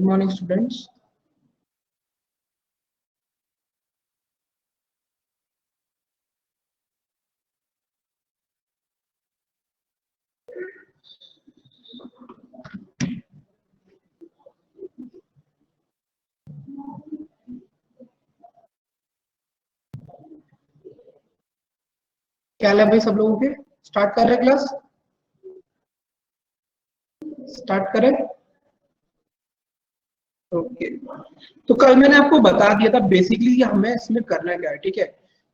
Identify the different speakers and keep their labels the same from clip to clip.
Speaker 1: Good morning, students. क्या हाल है भाई सब लोगों के? स्टार्ट कर रहे हैं क्लास? स्टार्ट करें? ओके। तो कल मैंने आपको बता दिया था बेसिकली हमें इसमें करना क्या है, ठीक है?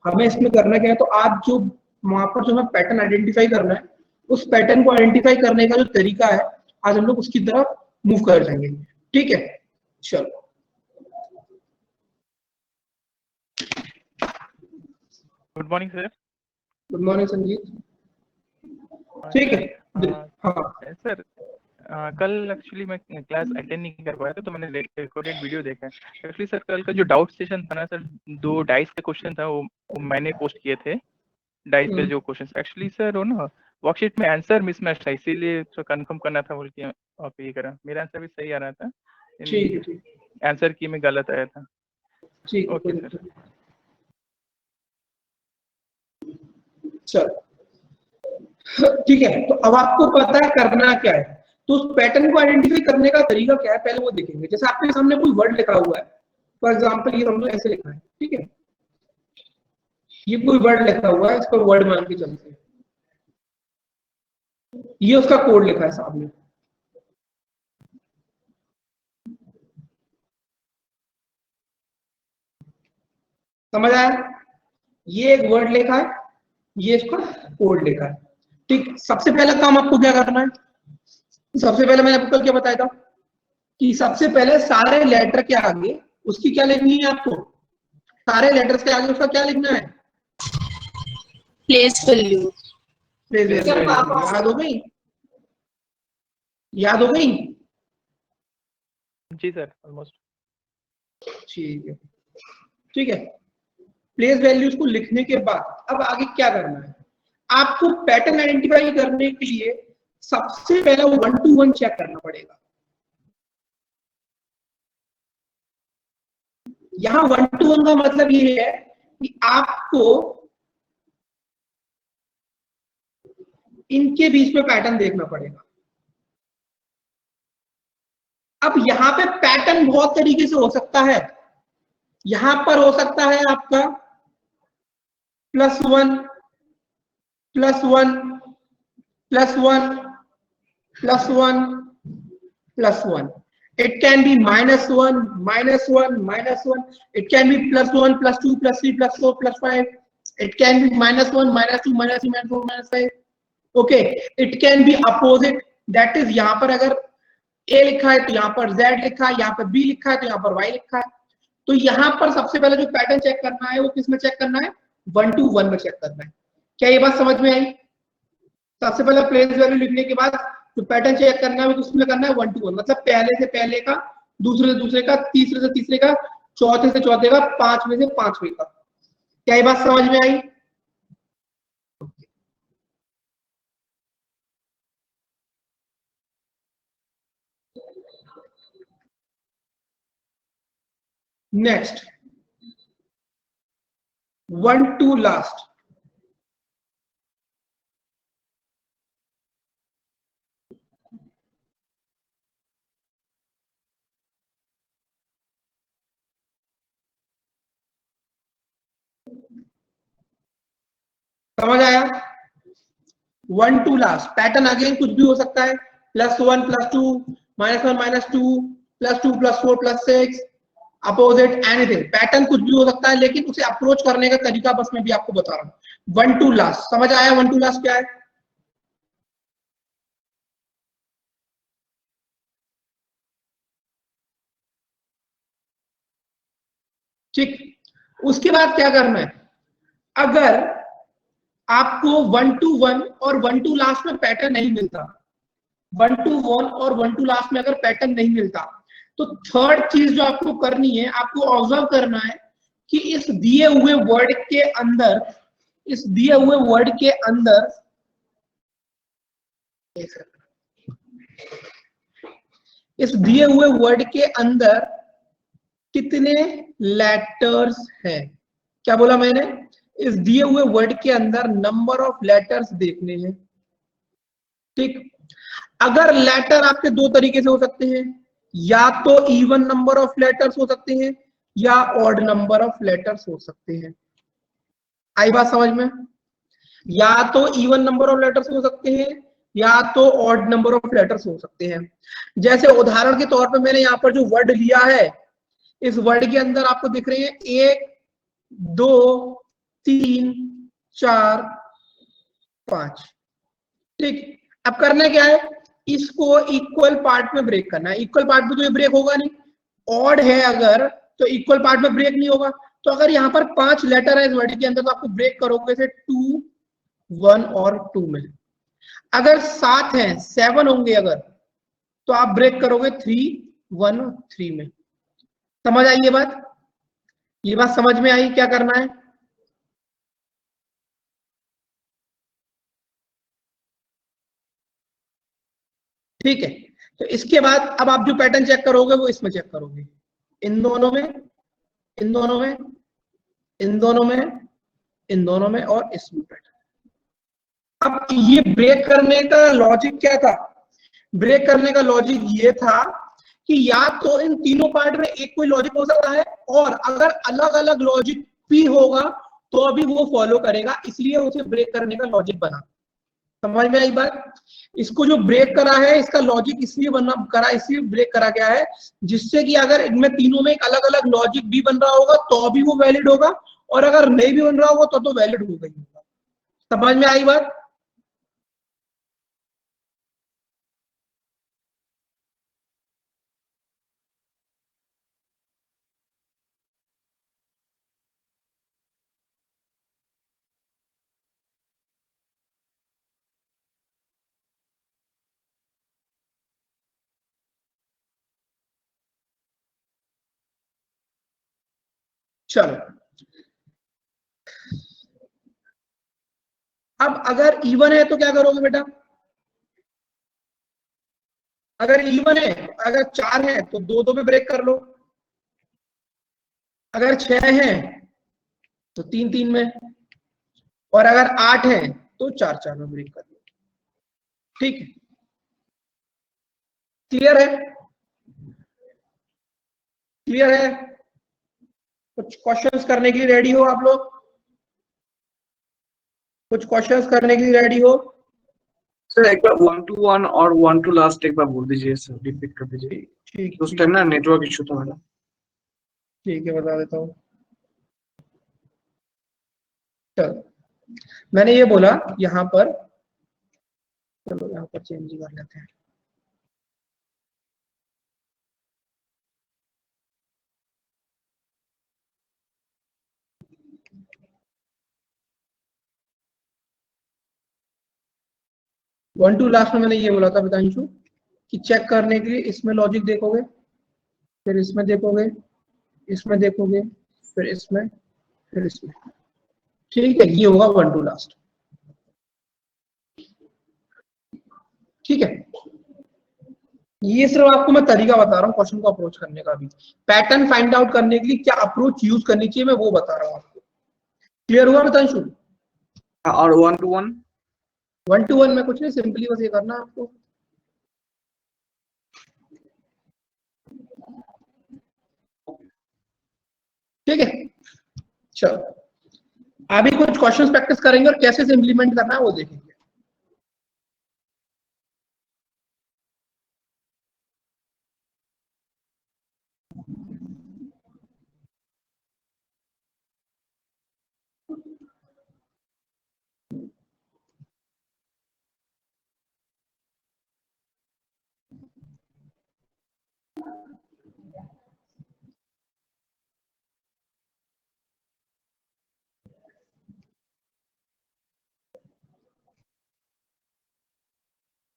Speaker 1: हमें इसमें करना क्या है, तो आज जो वहां पर जो हमें पैटर्न आइडेंटिफाई करना है, उस पैटर्न को आइडेंटिफाई करने का जो तरीका है, आज हम लोग उसकी तरफ मूव कर जाएंगे, ठीक है? चलो,
Speaker 2: good morning sir.
Speaker 1: Good morning Sanjeet. ठीक है। हाँ
Speaker 2: सर, कल एक्चुअली मैं क्लास अटेंड नहीं कर पाया था, तो मैंने रिकॉर्डेड वीडियो देखा है। एक्चुअली सर कल का जो डाउट सेशन था ना सर, 2 डाइस के क्वेश्चन था, वो मैंने पोस्ट किए थे। डाइस के जो क्वेश्चन एक्चुअली सर वो ना वर्कशीट में आंसर मिसमैच था, इसीलिए तो कंफर्म करना था बोल के आप ये करा। मेरा आंसर भी सही आ रहा था,
Speaker 1: ठीक है,
Speaker 2: आंसर की में गलत आया था।
Speaker 1: ठीक
Speaker 2: ओके सर।
Speaker 1: चलो ठीक है। तो अब आपको पता है करना क्या है, तो उस पैटर्न को आइडेंटिफाई करने का तरीका क्या है पहले वो देखेंगे। जैसे आपके सामने कोई वर्ड लिखा हुआ है, फॉर एग्जांपल ये हम लोग ऐसे लिखा है, ठीक है? ये कोई वर्ड लिखा हुआ है, इसको वर्ड मान के चलते हैं, ये उसका कोड लिखा है सामने। समझ आया? ये एक वर्ड लिखा है, ये इसका कोड लिखा है, ठीक। सबसे पहला काम आपको क्या करना है? सबसे पहले मैंने आपको कल क्या बताया था कि सबसे पहले सारे लेटर के आगे उसकी क्या लिखनी है आपको? सारे लेटर्स के आगे उसका क्या लिखना है?
Speaker 3: Place value.
Speaker 1: याद हो गई? याद हो गई?
Speaker 2: जी सर, ऑलमोस्ट।
Speaker 1: ठीक है, ठीक है। प्लेस वैल्यूज को लिखने के बाद अब आगे क्या करना है? आपको पैटर्न आइडेंटिफाई करने के लिए सबसे पहले 1 to 1 चेक करना पड़ेगा। यहां 1 to 1 का मतलब ये है कि आपको इनके बीच में पैटर्न देखना पड़ेगा। अब यहां पे पैटर्न बहुत तरीके से हो सकता है। यहां पर हो सकता है आपका +1 +1 +1 +1 +1. It can be -1 -1 -1. It can be +1 +2 +3 +4 +5. It can be -1 -2 -3 -4 -5. Okay. It can be opposite. That is यहाँ पर अगर A लिखा है तो यहाँ पर Z लिखा है, यहाँ पर B लिखा है तो यहाँ पर Y लिखा है। तो यहाँ पर सबसे पहले जो पैटर्न चेक करना है वो किस में चेक करना है? 1 to 1 में चेक करना है। क्या ये बात समझ में आई? सबसे पहले प्लेस वैल्यू लिखने के बाद जो पैटर्न चेक करना है वो किसमें करना है? 1 to 1, मतलब पहले से पहले का, दूसरे से दूसरे का, तीसरे से तीसरे का, चौथे से चौथे का, पांचवें से पांचवें का। क्या ये बात समझ में आई? Next 1 to last. समझ आया? 1 to लास्ट पैटर्न अगेन कुछ भी हो सकता है, +1 +2 -1 -2 +2 +4 +6, अपोजिट, एनीथिंग। पैटर्न कुछ भी हो सकता है, लेकिन उसे अप्रोच करने का तरीका बस मैं भी आपको बता रहा हूँ। 1 to लास्ट समझ आया? 1 to लास्ट क्या है? ठीक। उसके बाद क्या करना है? अगर आपको 1 to 1 और 1 to लास्ट में पैटर्न नहीं मिलता, 1 to 1 और 1 to लास्ट में अगर पैटर्न नहीं मिलता, तो थर्ड चीज जो आपको करनी है, आपको ऑब्जर्व करना है कि इस दिए हुए वर्ड के अंदर, इस दिए हुए वर्ड के अंदर इस दिए हुए वर्ड के अंदर कितने लेटर्स हैं? क्या बोला मैंने? इस दिए हुए वर्ड के अंदर नंबर ऑफ लेटर्स देखने हैं। ठीक, अगर लेटर आपके दो तरीके से हो सकते हैं, या तो इवन नंबर ऑफ लेटर्स हो सकते हैं या ऑड नंबर ऑफ लेटर्स हो सकते हैं। आई बात समझ में? या तो इवन नंबर ऑफ लेटर्स हो सकते हैं या तो ऑड नंबर ऑफ लेटर्स हो सकते हैं। जैसे उदाहरण के तौर पे मैंने यहाँ पर जो वर्ड लिया है, इस वर्ड के अंदर आपको दिख रहे हैं 1 2 3 4 5। ठीक, अब करना क्या है, इसको इक्वल पार्ट में ब्रेक करना है। इक्वल पार्ट में तो ये ब्रेक होगा नहीं, ऑड है अगर तो इक्वल पार्ट में ब्रेक नहीं होगा। तो अगर यहाँ पर 5 लेटर है इस वर्ड के अंदर तो आपको ब्रेक करोगे से 2 1 और 2 में। अगर 7 है 7 होंगे अगर तो आप ब्रेक करोगे 3 1 3 में। समझ आई ये बात? ये बात समझ में आई क्या करना है? ठीक है, तो इसके बाद अब आप जो पैटर्न चेक करोगे वो इसमें चेक करोगे, इन दोनों में, इन दोनों में, इन दोनों में, इन दोनों में और इसमें पैटर्न। अब ये ब्रेक करने का लॉजिक क्या था? ब्रेक करने का लॉजिक ये था कि या तो इन तीनों पार्ट में एक कोई लॉजिक हो सकता है, और अगर अलग अलग लॉजिक भी होगा तो अभी वो फॉलो करेगा, इसलिए उसे ब्रेक करने का लॉजिक बना। समझ में आई बात? इसको जो ब्रेक करा है इसका लॉजिक इसलिए बना करा, इसलिए ब्रेक करा गया है जिससे कि अगर इनमें तीनों में एक अलग अलग लॉजिक भी बन रहा होगा तो भी वो वैलिड होगा, और अगर नहीं भी बन रहा होगा तो वैलिड होगा ही होगा। समझ में आई बात? चलो, अब अगर इवन है तो क्या करोगे बेटा? अगर इवन है, अगर 4 है तो 2 2 में ब्रेक कर लो, अगर 6 है तो 3 3 में, और अगर 8 है तो 4 4 में ब्रेक कर लो। ठीक है, क्लियर है? क्लियर है? कुछ क्वेश्चंस करने के लिए रेडी हो आप लोग? कुछ क्वेश्चंस करने के लिए रेडी हो?
Speaker 3: सर एक बार 1 to 1 और 1 to लास्ट एक बार बोल दीजिए सर, रिपीट कर दीजिए।
Speaker 1: ठीक,
Speaker 3: उस टाइम ना नेटवर्क इशू था मेरा।
Speaker 1: ठीक है, बता देता हूँ। चलो, मैंने ये बोला यहाँ पर, चलो यहाँ पर चेंज कर लेते हैं। वन टू लास्ट में मैंने ये बोला था वितांशु कि चेक करने के लिए इसमें लॉजिक देखोगे, फिर इसमें देखोगे, इसमें देखोगे, फिर इसमें, फिर इसमें। ठीक है, ये होगा वन टू लास्ट। ठीक है, ये सिर्फ आपको मैं तरीका बता रहा हूँ क्वेश्चन को अप्रोच करने का। भी पैटर्न फाइंड आउट करने के लिए क्या अप्रोच यूज करनी चाहिए मैं वो बता रहा हूँ आपको। क्लियर हुआ वितांशु?
Speaker 3: और 1 to 1
Speaker 1: 1 to 1 में कुछ नहीं, सिंपली बस ये करना है आपको। ठीक है, चलो अभी कुछ क्वेश्चंस प्रैक्टिस करेंगे और कैसे इम्प्लीमेंट करना है वो देखेंगे।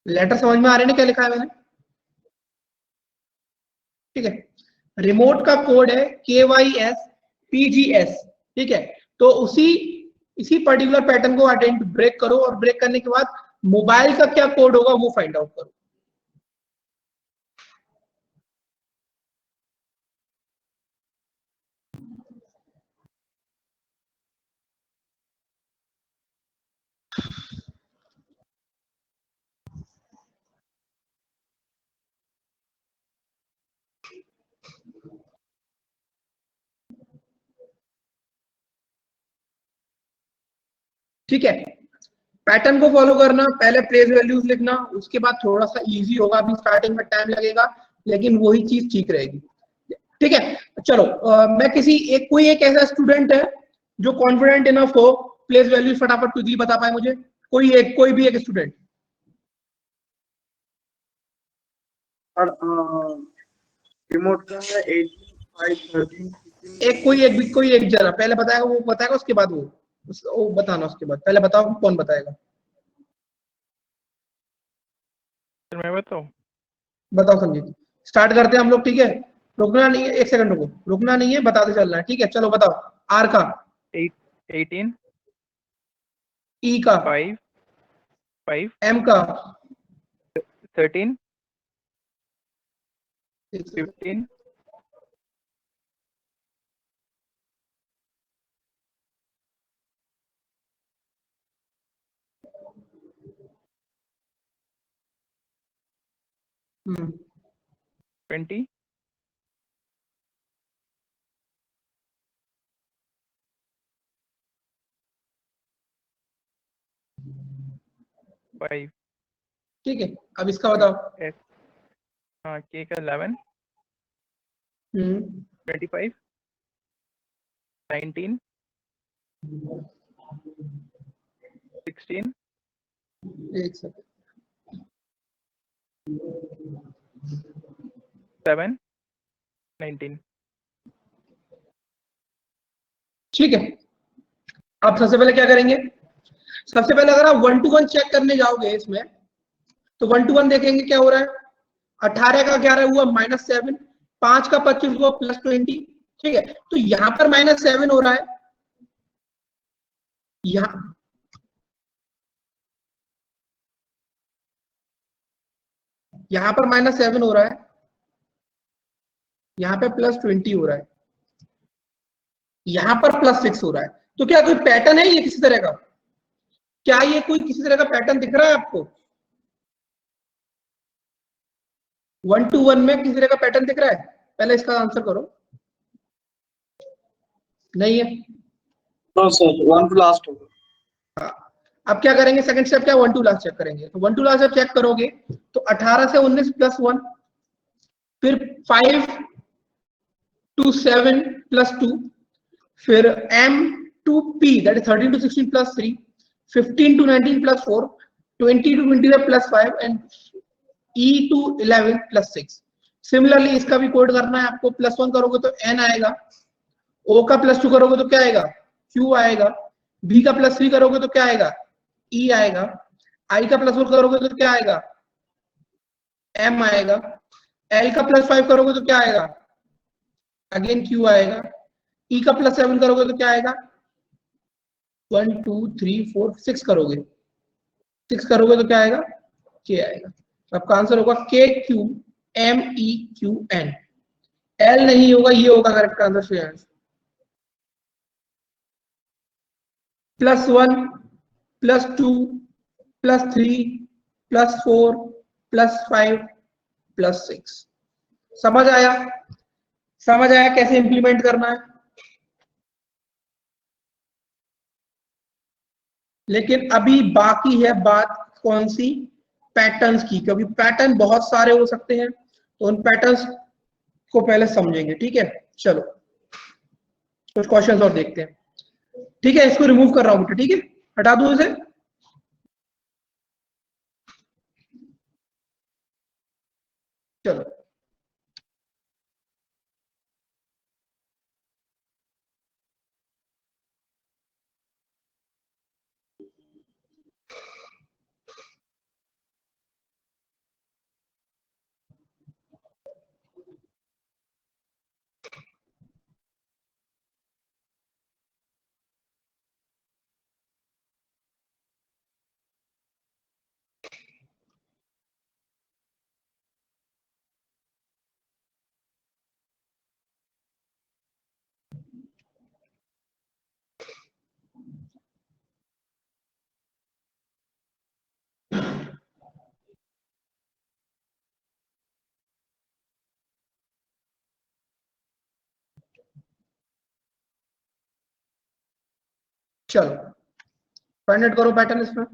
Speaker 1: लेटर समझ में आ रहे हैं क्या लिखा है मैंने? ठीक है, रिमोट का कोड है KYS PGS। ठीक है, तो इसी पर्टिकुलर पैटर्न को अटेंड ब्रेक करो, और ब्रेक करने के बाद मोबाइल का क्या कोड होगा वो फाइंड आउट करो। ठीक है, पैटर्न को फॉलो करना, पहले प्लेस वैल्यूज लिखना, उसके बाद थोड़ा सा इजी होगा, अभी स्टार्टिंग में टाइम लगेगा लेकिन वही चीज ठीक रहेगी। ठीक है, चलो मैं किसी एक कोई एक ऐसा स्टूडेंट है जो कॉन्फिडेंट इनफ हो, प्लेस वैल्यूज फटाफट क्विकली बता पाए मुझे, कोई भी एक स्टूडेंट।
Speaker 3: और रिमोट का है 18 5 13
Speaker 1: एक कोई एक जरा पहले बताएगा, वो बताएगा, उसके बाद वो बताना, उसके बाद पहले बताओ कौन बताएगा।
Speaker 2: सर मैं बताऊं?
Speaker 1: बताओ संजीत, स्टार्ट करते हैं हम लोग। ठीक है, रुकना नहीं है, एक सेकंड रुको, रुकना नहीं है, बताते चलना है। ठीक है, चलो बताओ। आर का,
Speaker 2: 18
Speaker 1: ई का,
Speaker 2: 5 5
Speaker 1: एम का,
Speaker 2: 13 15 20 5
Speaker 1: ठीक है, अब इसका बताओ।
Speaker 2: S हाँ K का 11 25 19 16
Speaker 1: एक सेकंड,
Speaker 2: 7 19।
Speaker 1: ठीक है, आप सबसे पहले क्या करेंगे, सबसे पहले अगर आप 1 to 1 चेक करने जाओगे इसमें, तो 1 to 1 देखेंगे क्या हो रहा है। 18 का 11 हुआ -7, 5 का 25 हुआ +20। ठीक है, तो यहां पर -7 हो रहा है, यहां पर -7 हो रहा है, यहां पे +20 हो रहा है, यहां पर +6 हो रहा है। तो क्या कोई पैटर्न है ये किसी तरह का, क्या ये कोई किसी तरह का पैटर्न दिख रहा है आपको? 1 to 1 में किसी तरह का पैटर्न दिख रहा है? पहले इसका आंसर करो। नहीं है।
Speaker 3: नो सर 1 टू लास्ट होगा।
Speaker 1: हाँ, अब क्या करेंगे, सेकंड स्टेप क्या, 1 to लास्ट चेक करेंगे। तो 1 to लास्ट जब चेक करोगे तो 18 से 19 +1, फिर 5 to 7 +2, फिर M to P that is 13 to 16 +3, 15 to 19 +4, 20 to 25 +5 and E to 11 +6। Similarly इसका भी कोड करना है आपको। +1 करोगे तो N आएगा, O का +2 करोगे तो क्या आएगा, Q आएगा, B का +3 करोगे तो क्या आएगा, E आएगा, I का +4 करोगे तो क्या आएगा, M आएगा, L का +5 करोगे तो क्या आएगा, अगेन Q आएगा, E का +7 करोगे तो क्या आएगा, 1 2 3 4 6 करोगे, 6 करोगे तो क्या आएगा, K आएगा। आपका आंसर होगा KQMEQN। L नहीं होगा, ये होगा करेक्ट आंसर श्रेयांश। +1 +2 +3 +4 +5 +6। समझ आया, समझ आया कैसे इंप्लीमेंट करना है। लेकिन अभी बाकी है बात कौन सी, पैटर्न्स की, क्योंकि पैटर्न बहुत सारे हो सकते हैं, तो उन पैटर्न्स को पहले समझेंगे। ठीक है, चलो कुछ क्वेश्चंस और देखते हैं। ठीक है, इसको रिमूव कर रहा हूं, ठीक है, हटा दूं इसे। चलो चलो फाइंड आउट करो पैटर्न इसमें।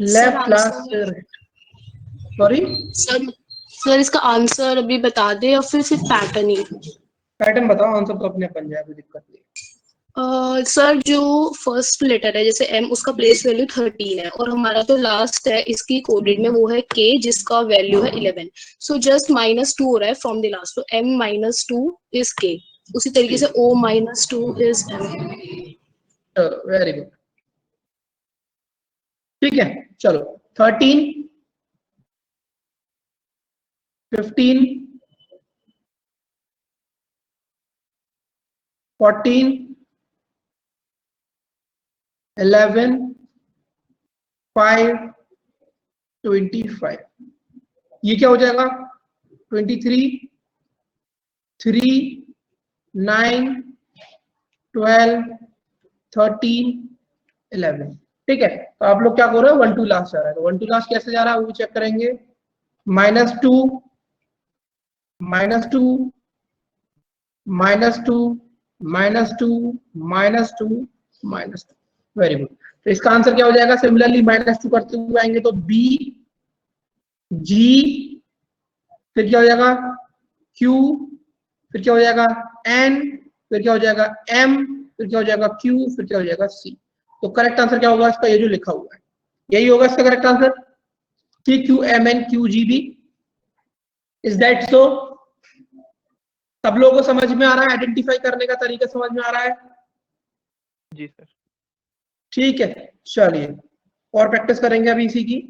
Speaker 1: लेफ्ट लास्ट से राइट, सॉरी
Speaker 4: सर इसका आंसर अभी बता दे या फिर सिर्फ पैटर्न ही?
Speaker 1: पैटर्न बताओ, आंसर तो अपने बन जाए, कोई दिक्कत नहीं।
Speaker 4: सर जो फर्स्ट लेटर है जैसे एम, उसका प्लेस वैल्यू 13 है और हमारा जो लास्ट है इसकी कोडेड में वो है के जिसका वैल्यू है 11। सो जस्ट -2 हो रहा है फ्रॉम द लास्ट, तो एम -2 इज के। उसी तरीके से ओ -2 इज एम।
Speaker 1: वेरी गुड, ठीक है। चलो 13, 15, 14, 11, 5, 25। ये क्या हो जाएगा? 23, 3, 9, 12, 13, 11। ठीक है, तो आप लोग क्या कर रहे हो? 1 2 लास्ट जा रहा है, तो 1 2 लास्ट कैसे जा रहा है वो चेक करेंगे। -2, -2, -2, -2, -2, -2। वेरी गुड, तो इसका आंसर क्या हो जाएगा? सिमिलरली -2 करते हुए आएंगे तो बी, जी, फिर क्या हो जाएगा? क्यू, फिर क्या हो जाएगा? एन, फिर क्या हो जाएगा? एम, फिर क्या हो जाएगा? क्यू, फिर क्या हो जाएगा? सी। तो करेक्ट आंसर क्या होगा इसका? ये जो लिखा हुआ है यही होगा इसका correct answer. C Q M N Q G B. Is that so? सब लोगों को समझ में आ रहा है? आइडेंटिफाई करने का तरीका समझ में आ रहा है?
Speaker 2: जी सर।
Speaker 1: ठीक है, चलिए और प्रैक्टिस करेंगे अभी इसी की।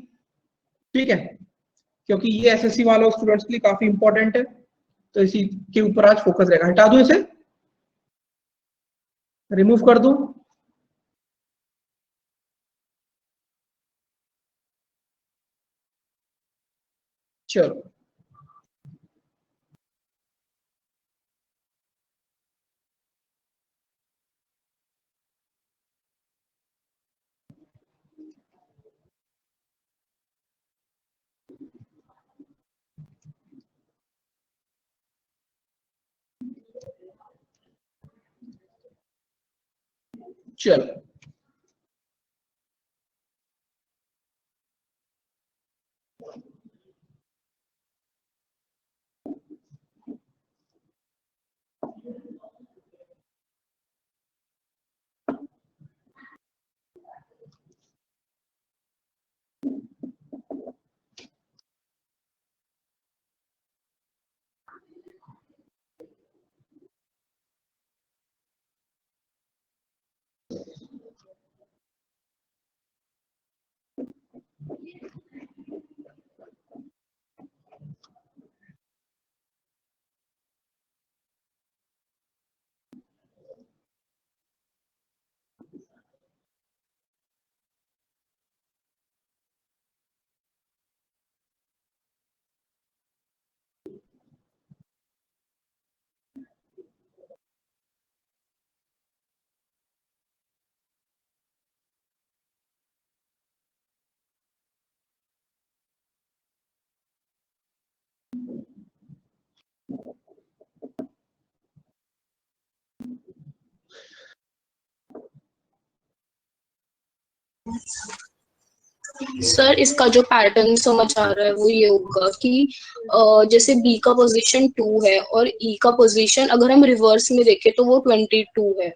Speaker 1: ठीक है, क्योंकि ये एसएससी वालों स्टूडेंट्स के लिए काफी इंपॉर्टेंट है, तो इसी के ऊपर आज फोकस रहेगा। हटा दूं इसे, रिमूव कर दूं? चलो चलो
Speaker 4: सर इसका जो पैटर्न समझ आ रहा है वो ये होगा कि जैसे बी का पोजीशन 2 है और ई का पोजीशन अगर हम रिवर्स में देखें तो वो 22 है।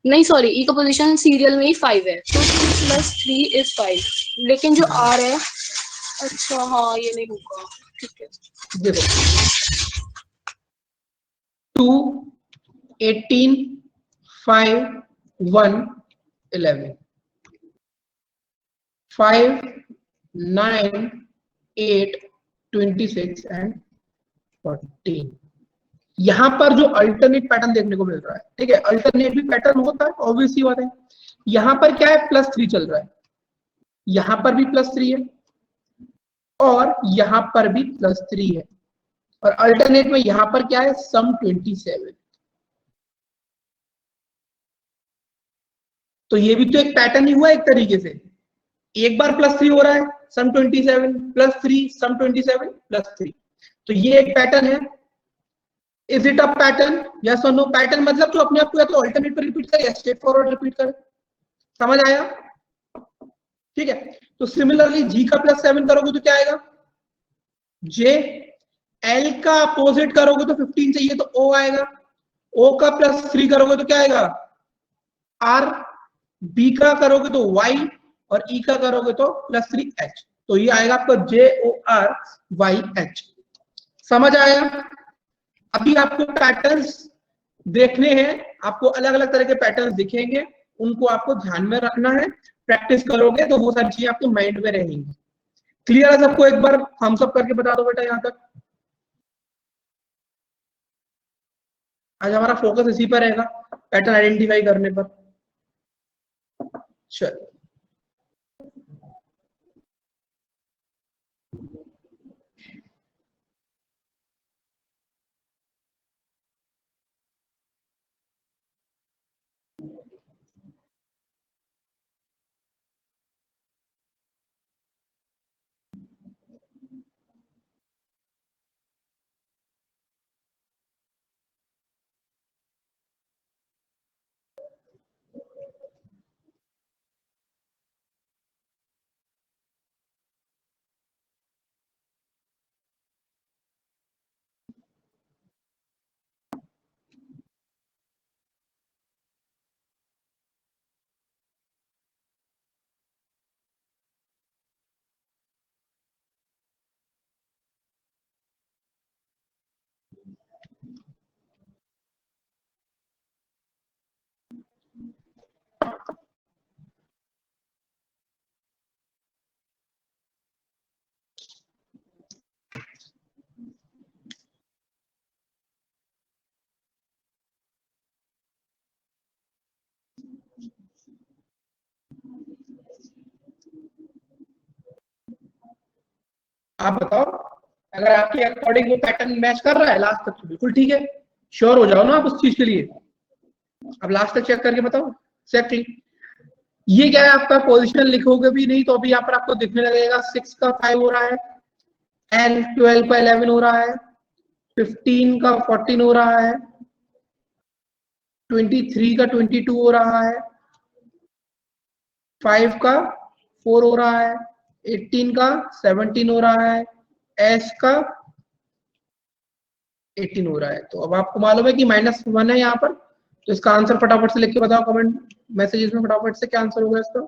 Speaker 4: नहीं सॉरी, ई का पोजीशन सीरियल में ही 5 है, तो 2 + 3 = 5। लेकिन जो आर है, अच्छा हाँ ये नहीं होगा, ठीक है।
Speaker 1: देखो 2, 18, 5, 1 11 5 9 8 26 एंड 14। यहां पर जो अल्टरनेट पैटर्न देखने को मिल रहा है, ठीक है, अल्टरनेट भी पैटर्न होता है, ऑब्वियसली बात है। यहां पर क्या है, +3 चल रहा है, यहां पर भी +3 है और यहां पर भी +3 है, और अल्टरनेट में यहां पर क्या है, सम 27। तो ये भी तो एक पैटर्न ही हुआ एक तरीके से, एक बार +3 हो रहा है, सम 27 +3 सम 27 +3। तो ये एक पैटर्न है। Is it a pattern, yes और नो? पैटर्न मतलब जो अपने आप को या तो अल्टरनेट पर रिपीट करे या स्ट्रेट फॉरवर्ड रिपीट करे। समझ आया? ठीक है, तो सिमिलरली जी का +7 करोगे तो क्या आएगा, जे। एल का अपोजिट करोगे तो 15 चाहिए तो ओ आएगा। ओ का +3 करोगे तो क्या आएगा, आर। बी का करोगे तो वाई, और ई का करोगे तो +3 एच। तो ये आएगा आपका JORYH। समझ आया? अभी आपको पैटर्न्स देखने हैं, आपको अलग अलग तरह के पैटर्न्स दिखेंगे, उनको आपको ध्यान में रखना है। प्रैक्टिस करोगे तो वो सारी चीजें आपके माइंड में रहेंगी। क्लियर है सबको? एक बार हम सब करके बता दो बेटा यहां तक। आज हमारा फोकस इसी पर रहेगा, पैटर्न आइडेंटिफाई करने पर। चलो, आप बताओ, अगर आपके अकॉर्डिंग वो पैटर्न मैच कर रहा है लास्ट तक तो बिल्कुल ठीक है, श्योर हो जाओ ना आप उस चीज के लिए। अब लास्ट तक चेक करके बताओ एक्जैक्टली। ये क्या है आपका, पोजीशन लिखोगे भी नहीं तो अभी यहाँ पर आपको दिखने लगेगा 6 का 5 हो रहा है, एंड 12 का 11 हो रहा है, 15 का 14 हो रहा है, 23 का 22 हो रहा है, 5 का 4 हो रहा है, 18 का 17 हो रहा है, एस का 18 हो रहा है। तो अब आपको मालूम है कि -1 है यहाँ पर, तो इसका आंसर फटाफट से लिख के बताओ कमेंट मैसेजेस में, फटाफट से क्या आंसर होगा इसका।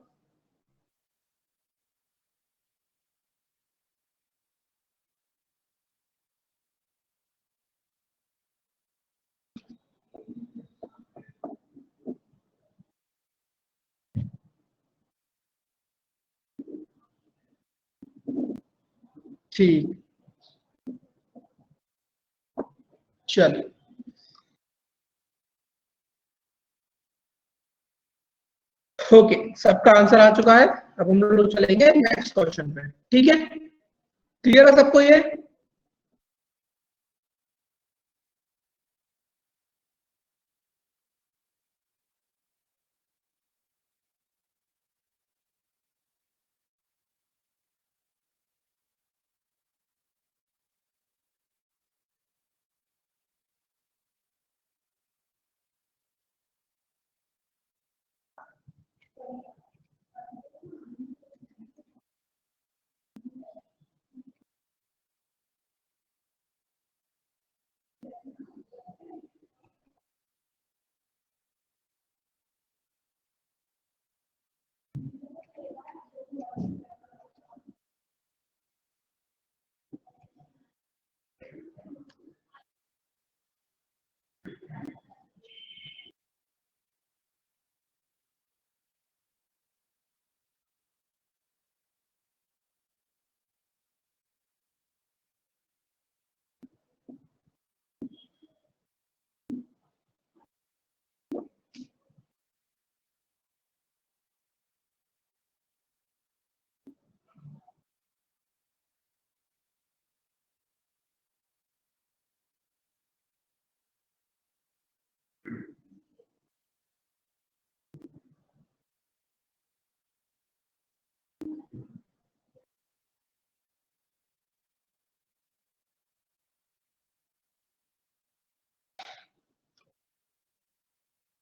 Speaker 1: ठीक, चलिए, ओके, सबका आंसर आ चुका है। अब हम लोग चलेंगे नेक्स्ट क्वेश्चन पे, ठीक है? क्लियर है सबको ये?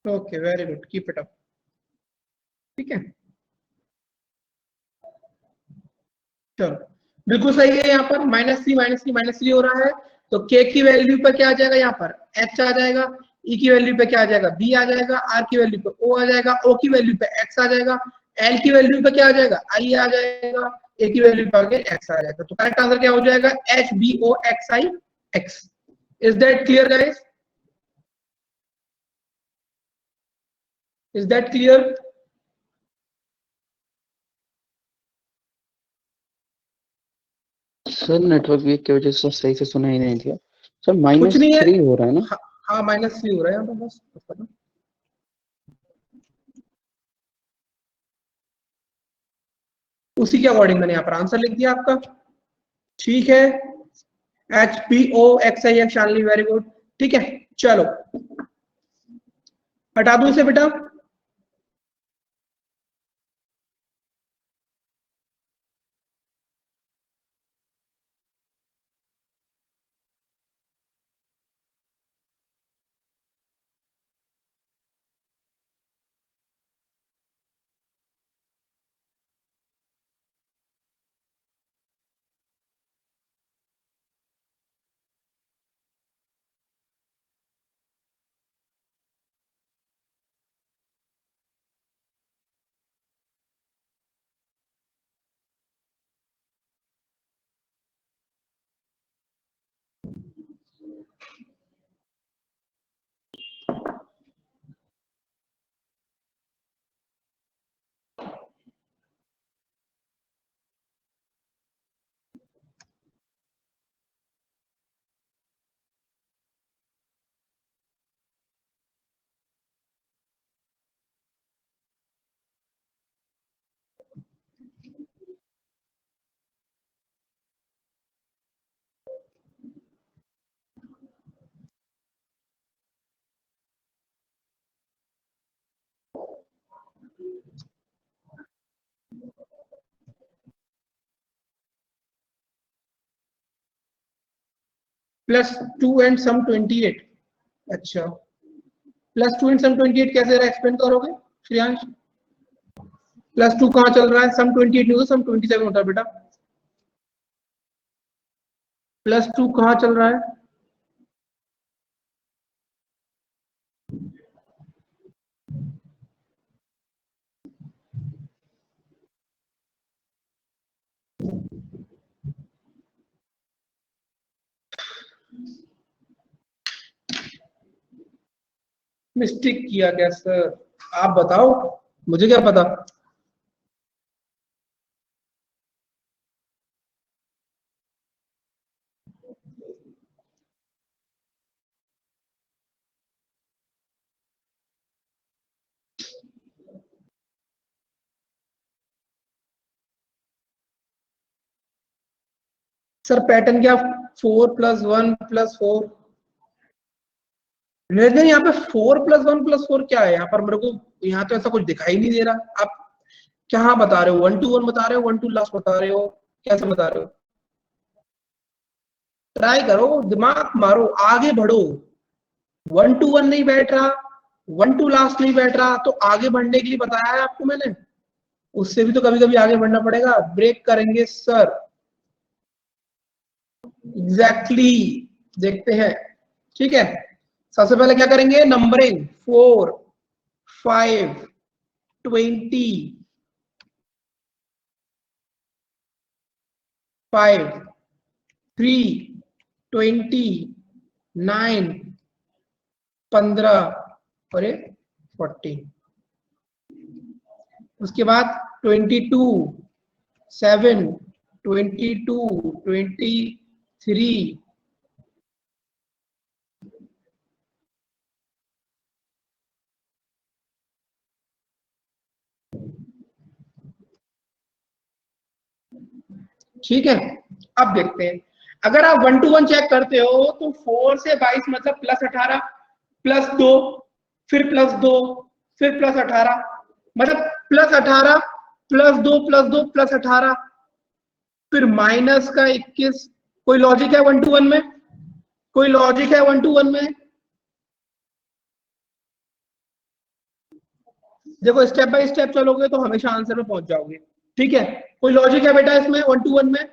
Speaker 1: Okay, very good, keep it up. ठीक है, चलो बिल्कुल सही है। यहाँ पर -3 हो रहा है, तो k की वैल्यू पर क्या आ जाएगा, यहाँ पर h आ जाएगा, e की वैल्यू पे क्या आ जाएगा, b आ जाएगा, r की वैल्यू पे o आ जाएगा, o की वैल्यू पे x आ जाएगा, l की वैल्यू पे क्या आ जाएगा, i आ जाएगा, a की वैल्यू पे आगे x आ जाएगा। तो करेक्ट आंसर क्या हो जाएगा, HBOXIX। Is that clear guys? Is that clear?
Speaker 5: Sir network weak की वजह से सही से सुना ही नहीं दिया सर।
Speaker 1: कुछ नहीं है,
Speaker 5: -3 हो रहा है ना?
Speaker 1: हाँ -3 हो रहा है यहाँ पर, बस उसी के अकॉर्डिंग मैंने यहाँ पर आंसर लिख दिया आपका। ठीक है, HBOXIX शानली, वेरी गुड। ठीक है, चलो हटा दो इसे बेटा। +2 and sum 28। अच्छा, +2 and sum 28 कैसे रहा, एक्सप्लेन करोगे श्रेयांश? +2 कहाँ चल रहा है, sum 28 नहीं होता, sum 27 होता है बेटा। +2 कहाँ चल रहा है? मिस्टेक किया क्या सर, आप बताओ, मुझे क्या पता। सर पैटर्न क्या, 4 + 1 + 4। नहीं, यहाँ पे 4 + 1 + 4 क्या है यहाँ पर, मेरे को यहाँ तो ऐसा कुछ दिखाई नहीं दे रहा। आप क्या बता रहे हो, 1 to 1 बता रहे हो, 1 to लास्ट बता रहे हो, कैसे बता रहे हो? ट्राई करो, दिमाग मारो, आगे बढ़ो। 1 to 1 नहीं बैठ रहा, 1 to लास्ट नहीं बैठ रहा, तो आगे बढ़ने के लिए बताया है आपको मैंने। उससे भी तो कभी कभी आगे बढ़ना पड़ेगा, ब्रेक करेंगे सर। एग्जैक्टली, देखते हैं। ठीक है, सबसे पहले क्या करेंगे, नंबरिंग 4 5 20 5 3 20 9 15 और 40। उसके बाद 22 7 22 23 ठीक है। अब देखते हैं, अगर आप 1 to 1 चेक करते हो तो 4 से 22 मतलब +18 +2 फिर +2 फिर +18 मतलब +18 +2 प्लस 18, फिर माइनस का 21। कोई लॉजिक है 1 to 1 में? कोई लॉजिक है 1 to 1 में? देखो स्टेप बाय स्टेप चलोगे तो हमेशा आंसर में पहुंच जाओगे। ठीक है, कोई लॉजिक है बेटा इसमें 1 to 1 में?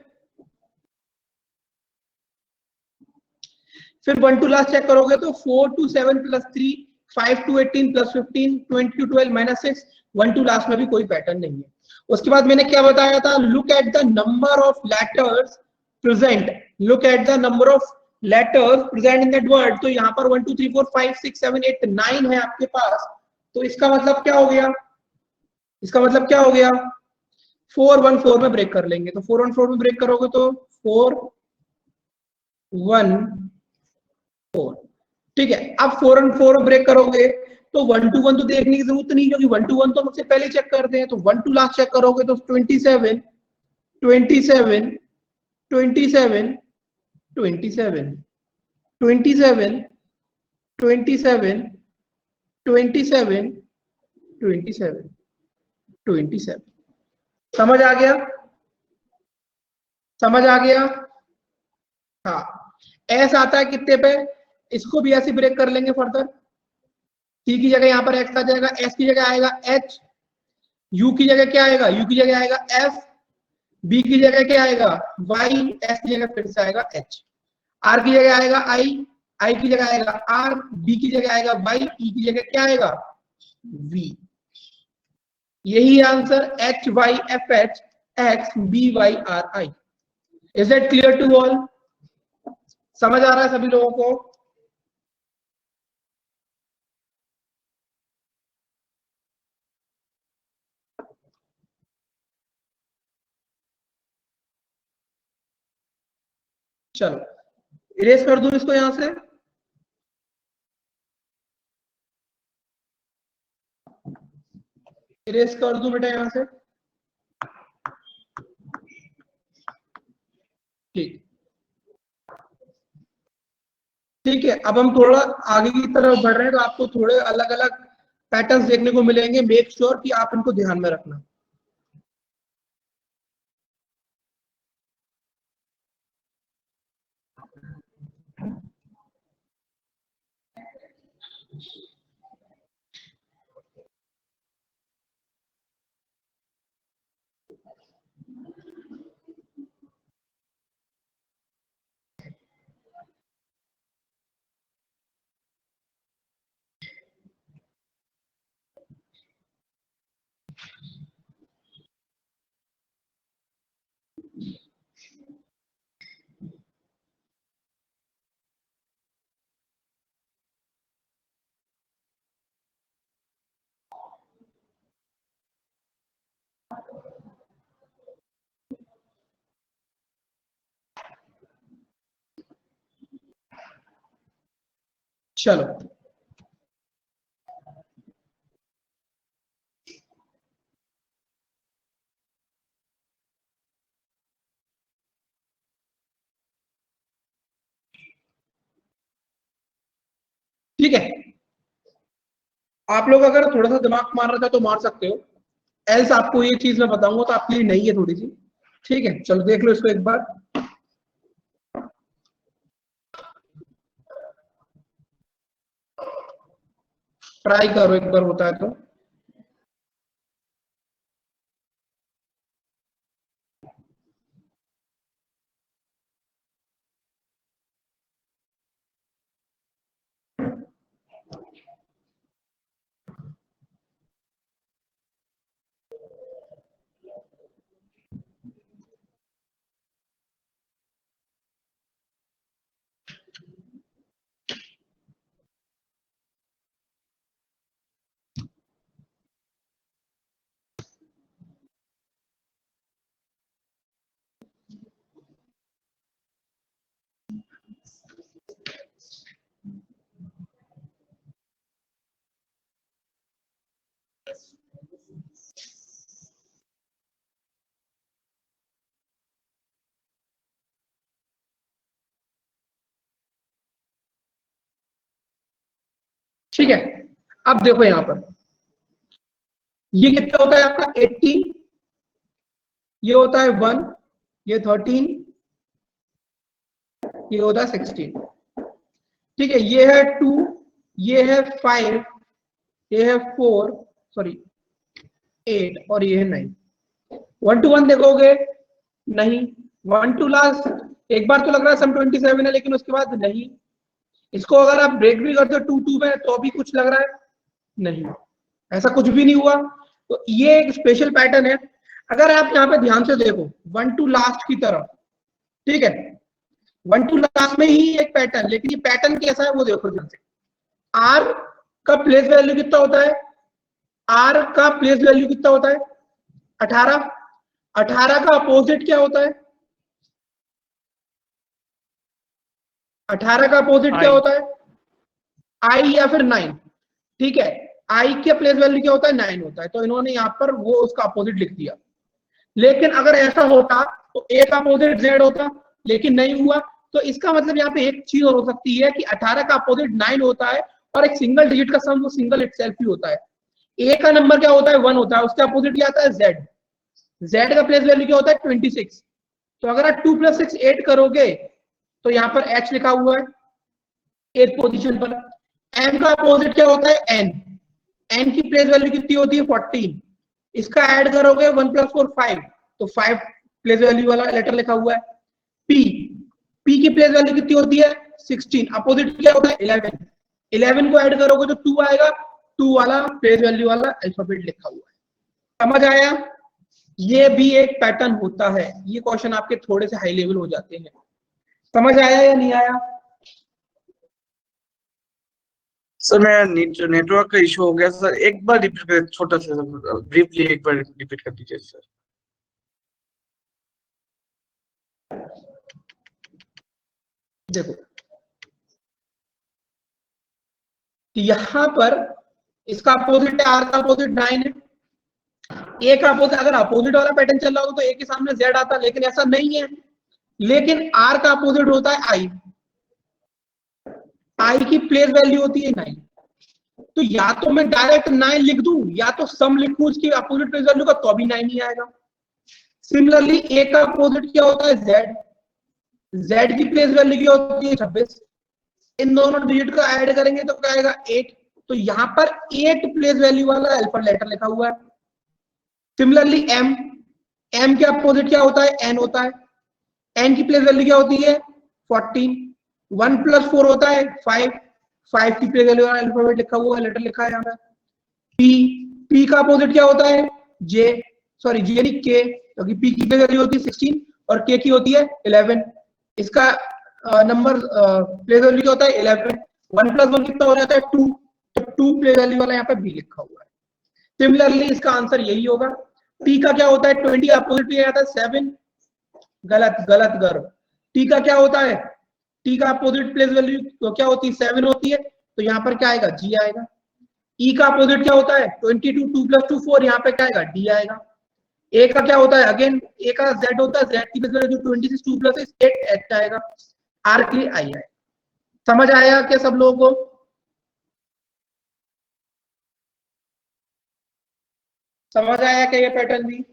Speaker 1: फिर 1 to लास्ट चेक करोगे तो 4 to 7 plus 3, 5 to 18 plus 15, 20 to 12 minus 6, 1 to last में भी कोई पैटर्न नहीं है। उसके बाद मैंने क्या बताया था, look at the number of letters present, look at the number of letters present in that word. तो यहाँ पर 1 2 3 4 5 6 7 8 9 है आपके पास, तो इसका मतलब क्या हो गया, इसका मतलब क्या हो गया, 4 1 4 में ब्रेक कर लेंगे। तो 4 1 4 में ब्रेक करोगे तो 4 1 4। ठीक है, अब 4 and 4 में ब्रेक करोगे तो 1 to 1 तो देखने की जरूरत नहीं, क्योंकि 1 to 1 तो हम सबसे पहले चेक करते हैं। तो 1 to लास्ट चेक करोगे तो 27 27 27 27 27 27 27 27 27। समझ आ गया, समझ आ गया? हाँ, एस आता है कितने पे, इसको भी ऐसे ब्रेक कर लेंगे फर्दर। टी की जगह यहाँ पर एक्स आ जाएगा, एस की जगह आएगा एच, यू की जगह क्या आएगा, यू की जगह आएगा एफ, बी की जगह क्या आएगा वाई, एस की जगह फिर से आएगा एच, आर की जगह आएगा आई, आई की जगह आएगा आर, बी की जगह आएगा वाई, ई की जगह क्या आएगा वी। यही answer H Y F H X B Y R I. Is that clear to all? समझ आ रहा है सभी लोगों को? चलो इरेज कर दूं इसको यहां से। इरेज कर दूं बेटा यहां से। ठीक, ठीक है, अब हम थोड़ा आगे की तरफ बढ़ रहे हैं तो आपको थोड़े अलग अलग पैटर्न्स देखने को मिलेंगे। मेक श्योर कि आप इनको ध्यान में रखना। चलो ठीक है, आप लोग अगर थोड़ा सा दिमाग मार रहा था तो मार सकते हो, एल्स आपको ये चीज मैं बताऊंगा तो आपके लिए नई है थोड़ी सी। ठीक है, चलो देख लो इसको एक बार। ट्राई करो एक बार होता है तो। ठीक है, अब देखो यहां पर ये कितना होता है आपका 80 ये होता है 1, ये 13, ये होता है 16। ठीक है, ये है 2, ये है 5, ये है 4, सॉरी 8 और ये है 9। 1 to 1 देखोगे नहीं, 1 to लास्ट एक बार तो लग रहा है सम 27 है, लेकिन उसके बाद नहीं। इसको अगर आप ब्रेक भी करते हो 2 2 में तो भी कुछ लग रहा है नहीं, ऐसा कुछ भी नहीं हुआ। तो ये एक स्पेशल पैटर्न है। अगर आप यहाँ पे ध्यान से देखो 1 to लास्ट की तरफ, ठीक है, 1 to लास्ट में ही एक पैटर्न, लेकिन ये पैटर्न कैसा है वो देखो ध्यान से। आर का प्लेस वैल्यू कितना होता है, आर का प्लेस वैल्यू कितना होता है 18। 18 का अपोजिट क्या होता है, 18 का अपोजिट क्या होता है आई या फिर 9। ठीक है, आई के प्लेस वैल्यू क्या होता है 9 होता है, तो इन्होंने यहाँ पर वो उसका अपोजिट लिख दिया। लेकिन अगर ऐसा होता तो ए का अपोजिट जेड होता, लेकिन नहीं हुआ। तो इसका मतलब यहाँ पे एक चीज और हो सकती है कि 18 का अपोजिट 9 होता है और एक सिंगल डिजिट का सम वो सिंगल इटसेल्फ ही होता है। ए का नंबर क्या होता है 1 होता है, उसके अपोजिट क्या आता है जेड। जेड का प्लेस वैल्यू क्या होता है 26। तो अगर आप 2 + 6 8 करोगे तो यहाँ पर एच लिखा हुआ है 8 पोजीशन पर। एम का अपोजिट क्या होता है एन, एन की प्लेस वैल्यू कितनी होती है 14। इसका ऐड करोगे 1 + 4 5, तो 5 प्लेस वैल्यू वाला लेटर लिखा हुआ है। पी, पी की प्लेस वैल्यू कितनी होती है 16, अपोजिट क्या होता है 11। 11 को ऐड करोगे तो 2 आएगा, 2 वाला प्लेस वैल्यू वाला अल्फाबेट लिखा हुआ है। समझ आया? ये भी एक पैटर्न होता है। ये क्वेश्चन आपके थोड़े से हाई लेवल हो जाते हैं। समझ आया या नहीं आया?
Speaker 3: सर मेरा नेटवर्क का इशू हो गया सर, एक बार रिपीट कर, छोटा सा ब्रीफली एक बार रिपीट कर दीजिए सर।
Speaker 1: देखो यहां पर इसका अपोजिट है, आर का अपोजिट 9 है। ए का अपोजिट, अगर अपोजिट वाला पैटर्न चल रहा हो तो ए के सामने जेड आता, लेकिन ऐसा नहीं है। लेकिन आर का अपोजिट होता है आई, आई की प्लेस वैल्यू होती है 9। तो या तो मैं डायरेक्ट 9 लिख दूं या तो सम लिखूं उसकी अपोजिट प्लेस वैल्यू का, तो भी 9 ही आएगा। सिमिलरली ए का अपोजिट क्या होता है जेड, जेड की प्लेस वैल्यू क्या होती है 26। इन दोनों डिजिट को ऐड करेंगे तो क्या आएगा 8। तो यहाँ पर 8 प्लेस वैल्यू वाला अल्फा लेटर लिखा हुआ है। सिमिलरली एम, एम के अपोजिट क्या होता है एन होता है, एन की प्लेस वैल्यू क्या होती है 14। 1 + 4 होता है 5, 5 की प्लेस वैल्यू वाला अल्फाबेट लिखा हुआ है, लेटर लिखा है यहाँ पर। पी, पी का अपोजिट क्या होता है जे, सॉरी जे नहीं के, क्योंकि पी की प्लेस वैल्यू होती है 16 और के की होती है 11। इसका नंबर प्लेस वैल्यू क्या होता है 11। 1 + 1 कितना हो जाता है 2, तो 2 प्लेस वैल्यू वाला यहाँ पे बी लिखा हुआ है। सिमिलरली इसका आंसर यही होगा। टी का क्या होता है 20, अपोजिट क्या आता है 7, गलत गलत करो। टी का क्या होता है, टी का अपोजिट प्लेस वैल्यू तो क्या होती है 7 होती है, तो यहाँ पर क्या आएगा जी आएगा। ई का अपोजिट क्या होता है 22, 2 + 2 4, यहाँ पे क्या आएगा डी आएगा। ए का क्या होता है अगेन, ए का जेड होता है, जेड की प्लेस वैल्यू 26, 2 + 6 8 एच आएगा। आर के लिए आई आएगा। समझ आया क्या सब लोगों को? समझ आया क्या ये पैटर्न भी?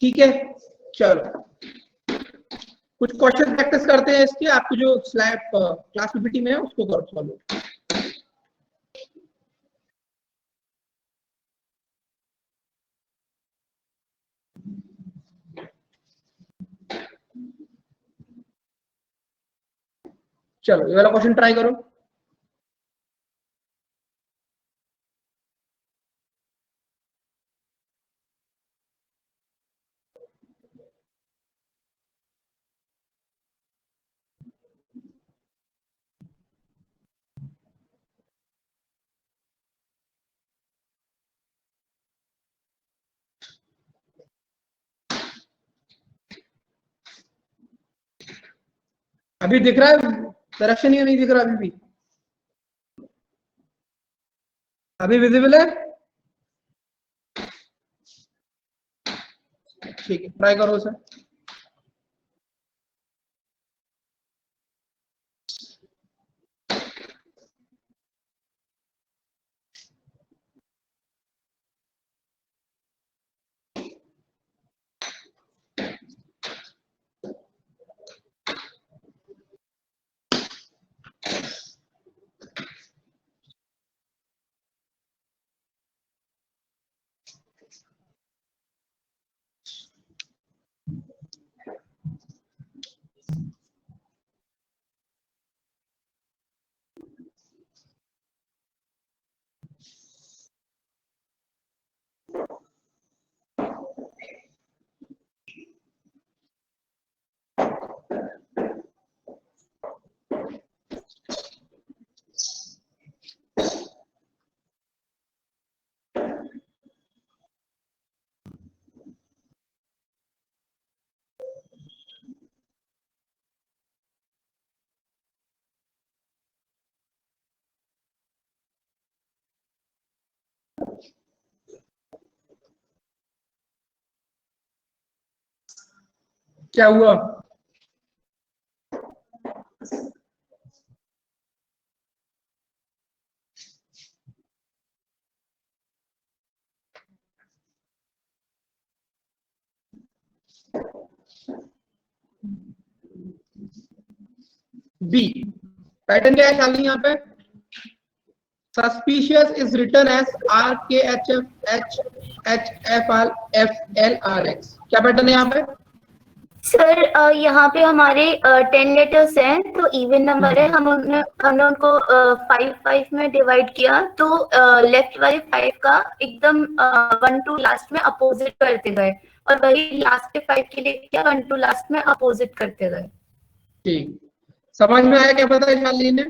Speaker 1: ठीक है, चलो कुछ क्वेश्चन प्रैक्टिस करते हैं इसके। आपकी जो स्लाइड क्लास पीपीटी में है उसको करो सॉल्व। चलो ये वाला क्वेश्चन ट्राई करो। अभी दिख रहा है डायरेक्शन या नहीं दिख रहा अभी भी? अभी विजिबल है? ठीक है, ट्राई करो सर। क्या हुआ? बी पैटर्न क्या है शालिनी यहाँ पे? Suspicious is written as RKHFHFLRX। क्या पैटर्न है यहाँ पे?
Speaker 6: सर यहाँ पे हमारे 10 लेटर्स हैं तो इवन नंबर है, हमने उनको 5 में डिवाइड किया तो लेफ्ट वाले 5 का एकदम 1 to लास्ट में अपोजिट करते गए और वही लास्ट के 5 के लिए किया 1 to लास्ट में अपोजिट करते गए।
Speaker 1: ठीक, समझ में आया क्या पता है शालिनी ने?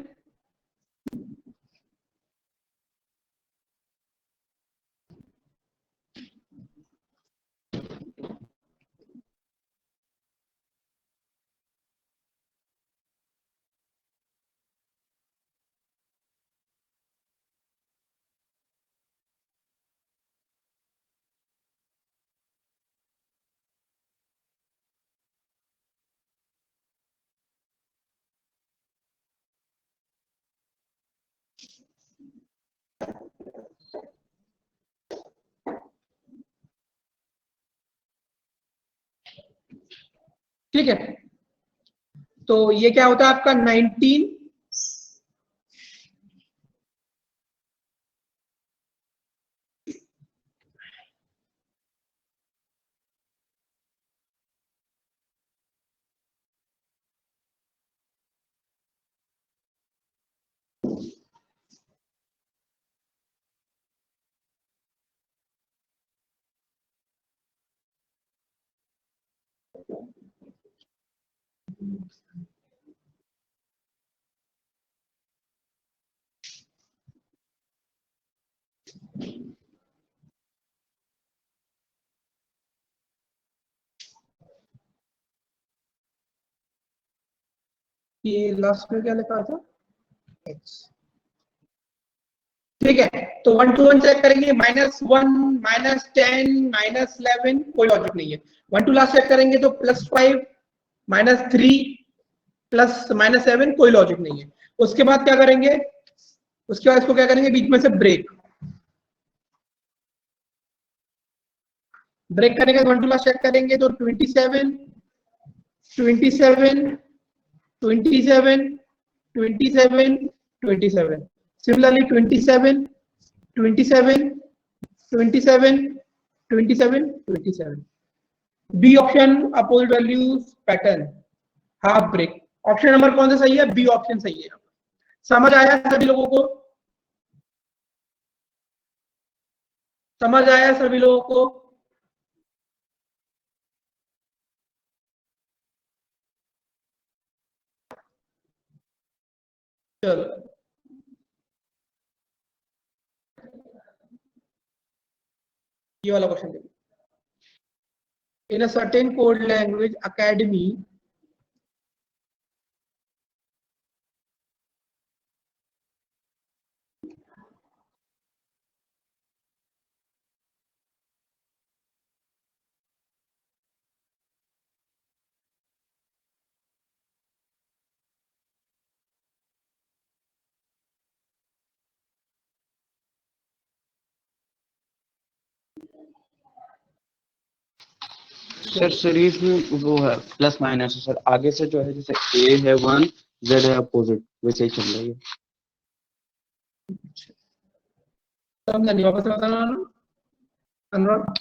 Speaker 1: ठीक है, तो ये क्या होता है आपका 19 ये लास्ट में क्या लिखा था? X। ठीक है, तो 1 to 1 चेक करेंगे, -1 -10 -11 कोई लॉजिक नहीं है। 1 to लास्ट चेक करेंगे तो +5 -3 +-7 कोई लॉजिक नहीं है। उसके बाद क्या करेंगे? उसके बाद इसको क्या करेंगे? बीच में से ब्रेक करेंगे। 1 to लास्ट चेक करेंगे तो 27 27 27 27 27, similarly 27 27 27 27 27। B option opposite values pattern half break. Option number कौन सा सही है? बी ऑप्शन सही है। समझ आया सभी लोगों को? समझ आया सभी लोगों को? चलो, ये वाला क्वेश्चन देखिए। In a certain code language academy
Speaker 5: sir series में वो है प्लस माइनस है सर, आगे से जो है जैसे ए है 1, जेड है अपोजिट, वैसे ही चल रही है।
Speaker 1: समझा नहीं, वापस बताना अनुराग।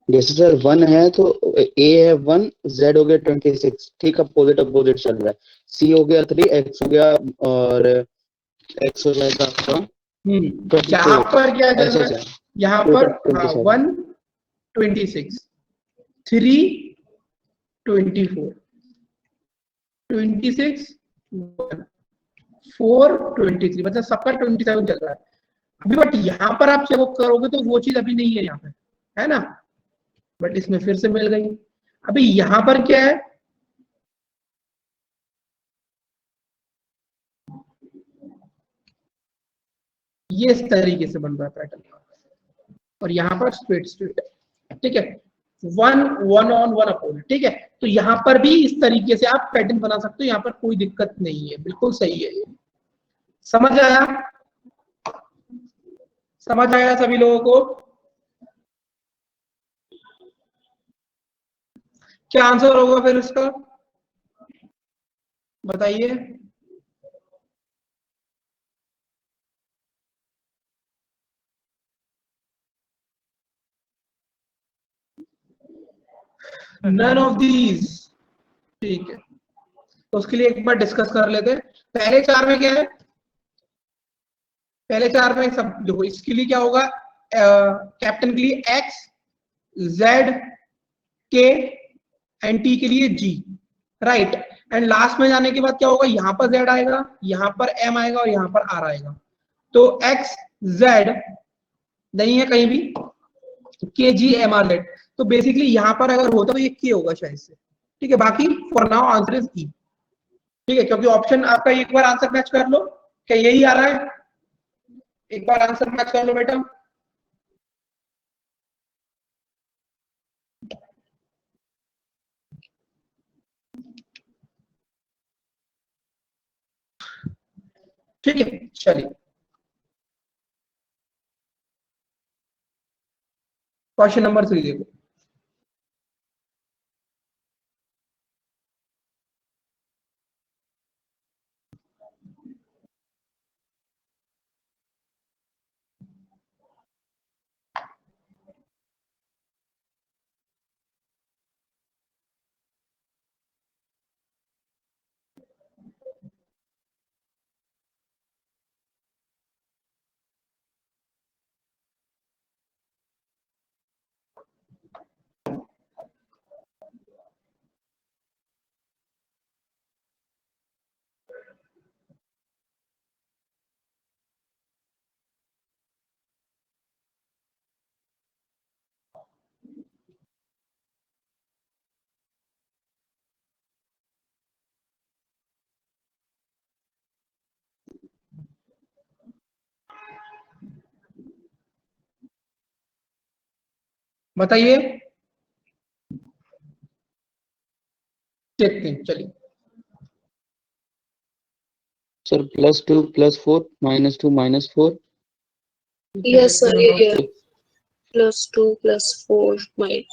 Speaker 5: जैसे सर 1 है तो ए है 1, जेड हो गया 26, ठीक अपोजिट अपोजिट चल रहा है। सी हो गया 3, एक्स हो गया और एक्स हो जाएगा आपका
Speaker 1: यहाँ पर क्या चल
Speaker 5: ऐसे
Speaker 1: रहा है, यहाँ पर 1 26, 3 24, 26 1, 4 23, मतलब सबका 27 चल रहा है अभी। बट यहाँ पर आप जब करोगे तो वो चीज अभी नहीं है यहाँ पे, है ना, बट इसमें फिर से मिल गई। अभी यहाँ पर क्या है, ये इस तरीके से बन रहा है पैटर्न, और यहाँ पर स्ट्रेट स्ट्रेट, ठीक है, 1 1 ऑन 1 अपोजिट, ठीक है। तो यहाँ पर भी इस तरीके से आप पैटर्न बना सकते हो, यहाँ पर कोई दिक्कत नहीं है, बिल्कुल सही है ये। समझ आया, समझ आया सभी लोगों को? क्या आंसर होगा फिर इसका, बताइए। नन ऑफ दीज, ठीक है। तो उसके लिए एक बार डिस्कस कर लेते हैं। पहले 4 में क्या है, पहले 4 में सब देखो, इसके लिए क्या होगा, कैप्टन के लिए एक्स, जेड, के एंड टी के लिए जी, राइट। एंड लास्ट में जाने के बाद क्या होगा, यहाँ पर जेड आएगा, यहाँ पर एम आएगा और यहाँ पर आर आएगा। तो एक्स जेड नहीं है कहीं भी, के जी एम आर जेड। तो बेसिकली यहाँ पर अगर होता तो ये के होगा शायद से, ठीक है। बाकी फॉर नाउ आंसर इज ई, ठीक है, क्योंकि ऑप्शन आपका एक बार आंसर मैच कर लो, क्या यही आ रहा है, एक बार आंसर मैच कर लो बेटा। ठीक है, चलिए क्वेश्चन नंबर 3 देखो। बताइए, देखते हैं, चलिए।
Speaker 5: सर +2 +4 -2 -4,
Speaker 4: यस सर, ये +2 +4 माइट।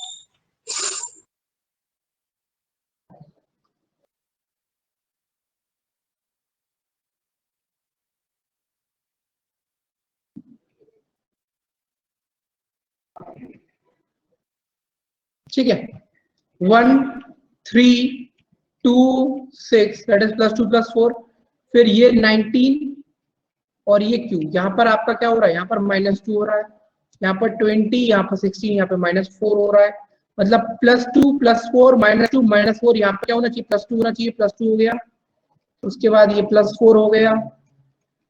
Speaker 1: ठीक है, 1 3 2 6 दैट इज +2 +4, फिर ये 19 और ये क्यू, यहाँ पर आपका क्या हो रहा है, यहाँ पर -2 हो रहा है, यहाँ पर 20, यहाँ पर 16, यहाँ पे -4 हो रहा है। मतलब +2 +4 -2 -4, यहाँ पे क्या होना चाहिए, +2 होना चाहिए, +2 हो गया। उसके बाद ये +4 हो गया,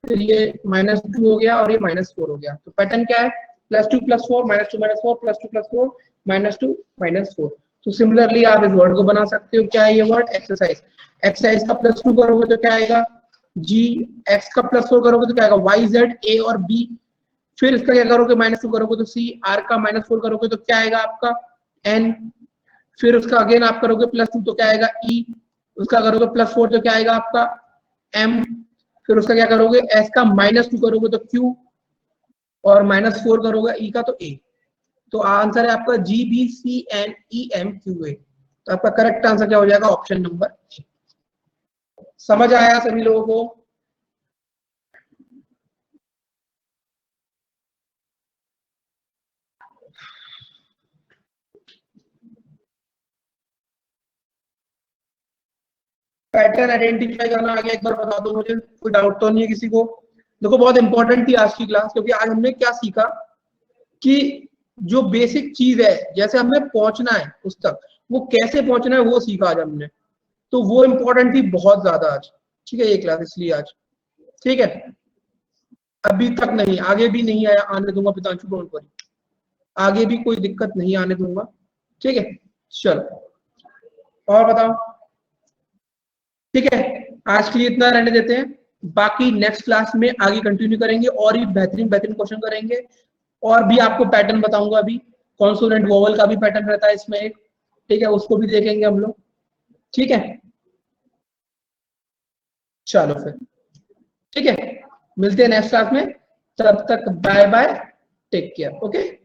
Speaker 1: फिर ये -2 हो गया और ये -4 हो गया। तो पैटर्न क्या है, +2 +4 -2 -4 +2 +4 -2 -4। तो सिमिलरली आप इस वर्ड को बना सकते हो। क्या है ये वर्ड, एक्सरसाइज। एक्सरसाइज का +2 करोगे तो क्या आएगा, जी। एक्स का +4 करोगे तो क्या आएगा, वाई जेड ए और बी। फिर इसका क्या करोगे, -2 करोगे तो सी। आर का -4 करोगे तो क्या आएगा आपका, एन। फिर उसका अगेन आप करोगे +2 तो क्या आएगा, ई। उसका करोगे +4 तो क्या आएगा आपका, एम। फिर उसका क्या करोगे, एस का -2 करोगे तो क्यू, और -4 करोगे ई का तो ए। तो आंसर है आपका GBCNEMQA। तो आपका करेक्ट आंसर क्या हो जाएगा? Option number. समझ आया सभी लोगों को? पैटर्न आइडेंटिफाई करना आ गया? एक बार बता दो मुझे, कोई डाउट तो नहीं है किसी को? देखो बहुत इंपॉर्टेंट थी आज की क्लास, क्योंकि आज हमने क्या सीखा कि जो बेसिक चीज है, जैसे हमें पहुंचना है उस तक, वो कैसे पहुंचना है वो सीखा आज हमने। तो वो इंपॉर्टेंट थी बहुत ज्यादा आज, ठीक है, ये क्लास इसलिए आज, ठीक है। अभी तक नहीं, आगे भी नहीं आया आने दूंगा पितांशु, डोंट वरी, आगे भी कोई दिक्कत नहीं आने दूंगा, ठीक है। चलो और बताओ, ठीक है, आज के लिए इतना रहने देते हैं। बाकी नेक्स्ट क्लास में आगे कंटिन्यू करेंगे और भी बेहतरीन बेहतरीन क्वेश्चन करेंगे, और भी आपको पैटर्न बताऊंगा। अभी कॉन्सोनेंट वोवल का भी पैटर्न रहता है इसमें एक, ठीक है, उसको भी देखेंगे हम लोग, ठीक है। चलो फिर, ठीक है, मिलते हैं नेक्स्ट क्लास में, तब तक bye bye, take care, okay.